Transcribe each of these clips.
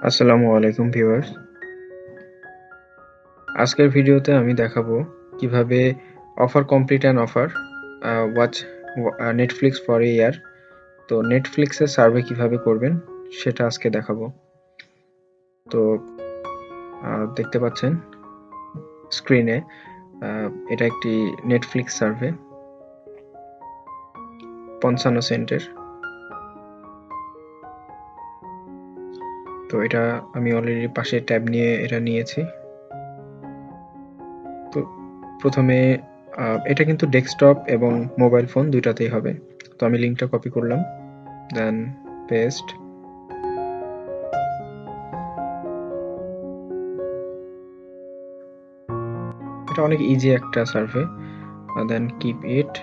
আসসালামু আলাইকুম ভিউয়ার্স। আজকের ভিডিওতে আমি দেখাবো কিভাবে offer complete and offer watch Netflix for a year. তো নেটফ্লিক্সের সার্ভে কিভাবে করবেন সেটা আজকে দেখাবো। তো দেখতে পাচ্ছেন স্ক্রিনে এটা একটি নেটফ্লিক্স সার্ভে ৫৫ সেন্টের। তো এটা আমি অলরেডি পাশে ট্যাব নিয়ে এটা নিয়েছি। তো প্রথমে এটা কিন্তু ডেস্কটপ এবং মোবাইল ফোন দুইটাতেই হবে। তো আমি লিঙ্কটা কপি করলাম, দেন পেস্ট। এটা অনেক ইজি একটা সার্ভে, দেন কিপ ইট।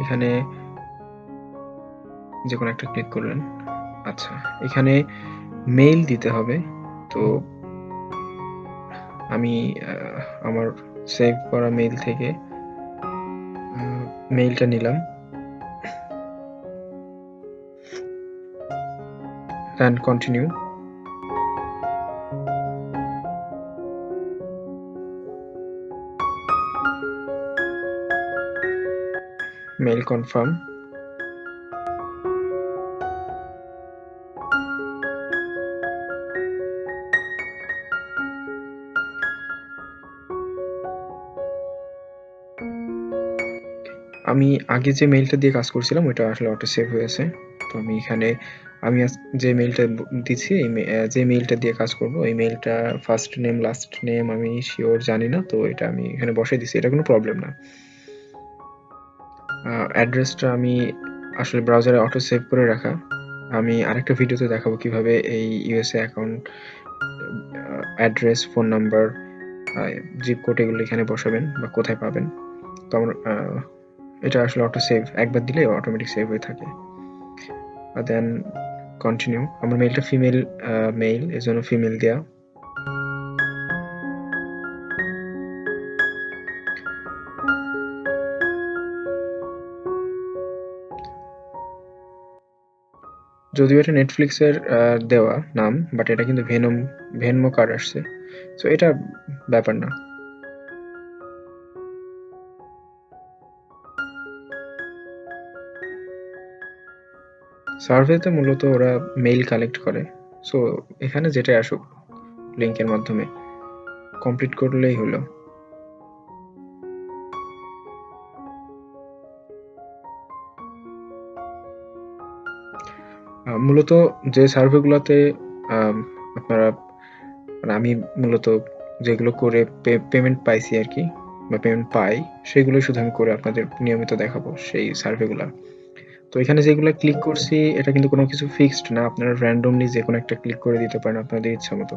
এখানে যে কোনো একটা ক্লিক করলেন। আচ্ছা, এখানে মেইল দিতে হবে। তো আমি আমার সেভ করা মেইল থেকে মেইলটা নিলাম, দেন কন্টিনিউ। Mail confirm. আমি আগে যে মেইলটা দিয়ে কাজ করছিলাম ওইটা আসলে অটো সেভ হয়েছে। তো আমি এখানে যে মেইলটা দিচ্ছি, যে মেইলটা দিয়ে কাজ করব, এই মেইলটা ফার্স্ট নেম লাস্ট নেম আমি শিওর জানি না, তো এটা আমি এখানে বসাই দিচ্ছি, এটা কোনো প্রবলেম না। অ্যাড্রেসটা আমি আসলে ব্রাউজারে অটো সেভ করে রাখা। আমি আরেকটা ভিডিওতে দেখাবো কিভাবে এই USA account address, phone number, zip code এগুলো এখানে বসাবেন বা কোথায় পাবেন। তো আমার এটা আসলে অটো সেভ, একবার দিলে অটোমেটিক সেভ হয়ে থাকে। Then continue. আমার মেইলটা ফিমেল মেইল, এই জন্য ফিমেল দেওয়া। যদিও এটা নেটফ্লিক্সের দেওয়া নাম, বাট এটা কিন্তু ভেনমো কার্ড আসছে, সো এটা ব্যাপার না। সার্ভেতে মূলত ওরা মেইল কালেক্ট করে, সো এখানে যেটাই আসুক লিঙ্কের মাধ্যমে কমপ্লিট করলেই হলো। মূলত যে সার্ভেগুলোতে আপনারা মানে আমি মূলত যেগুলো করে পেমেন্ট পাইছি আর কি, বা পেমেন্ট পাই, সেগুলোই শুধু আমি করে আপনাদের নিয়মিত দেখাবো সেই সার্ভেগুলা। তো এখানে যেগুলো ক্লিক করছি এটা কিন্তু কোনো কিছু ফিক্সড না, আপনারা র্যান্ডমলি যে কোনো একটা ক্লিক করে দিতে পারেন আপনাদের ইচ্ছা মতো।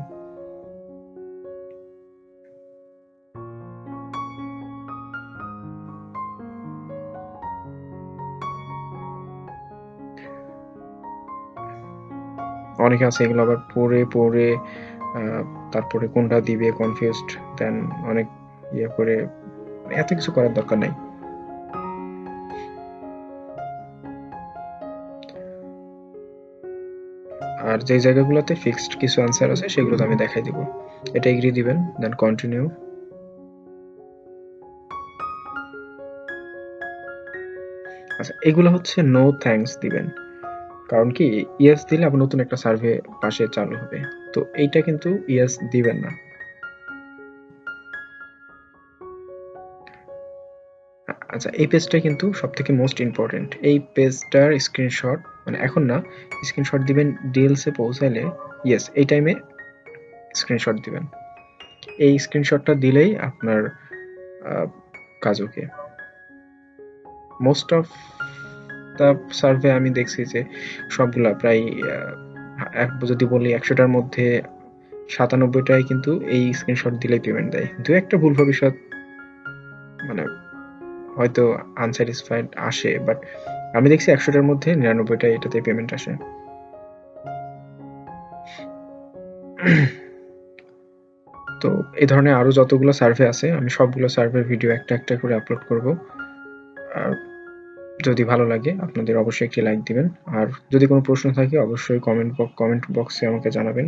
অনেকে আছে এগুলো আবার পড়ে পড়ে তারপরে কোনটা দিবে কনফিউজড, দেন অনেক ইয়ে করে, এত কিছু করার দরকার নাই। আর যে জায়গাগুলোতে ফিক্সড কিছু অ্যান্সার আছে সেগুলো তো আমি দেখাই দিব। এটা এগ্রি দিবেন, দেন কন্টিনিউ। আচ্ছা, এগুলো হচ্ছে নো থ্যাঙ্কস দিবেন, কারণ কি ইয়েস দিলে আবার নতুন একটা সার্ভে পাশে চালু হবে, তো এইটা কিন্তু ইয়েস দিবেন না। আচ্ছা, এই পেজটা কিন্তু সবথেকে মোস্ট ইম্পর্টেন্ট। এই পেজটার স্ক্রিনশট, মানে এখন না, স্ক্রিনশট দিবেন ডিএলসে পৌঁছাইলে, ইয়েস এই টাইমে স্ক্রিনশট দিবেন। এই স্ক্রিনশটটা দিলেই আপনার কাজ ওকে। মোস্ট অফ দ্য সার্ভে আমি দেখছি যে সবগুলা প্রায় যদি বলি ১০০টার মধ্যে ৯৭টাই কিন্তু এই স্ক্রিনশট দিলেই পেমেন্ট দেয়। দু একটা ভুল ভবিষ্যৎ মানে হয়তো আনস্যাটিসফাইড আসে, বাট আমি দেখছি ১০০টার মধ্যে ৯৯টা এটাতে পেমেন্ট আসে। তো এই ধরনের আরো যতগুলো সার্ভে আছে আমি সবগুলো সার্ভের ভিডিও একটা একটা করে আপলোড করব। যদি ভালো লাগে আপনাদের অবশ্যই একটি লাইক দিবেন, আর যদি কোনো প্রশ্ন থাকে অবশ্যই কমেন্ট বক্সে আমাকে জানাবেন।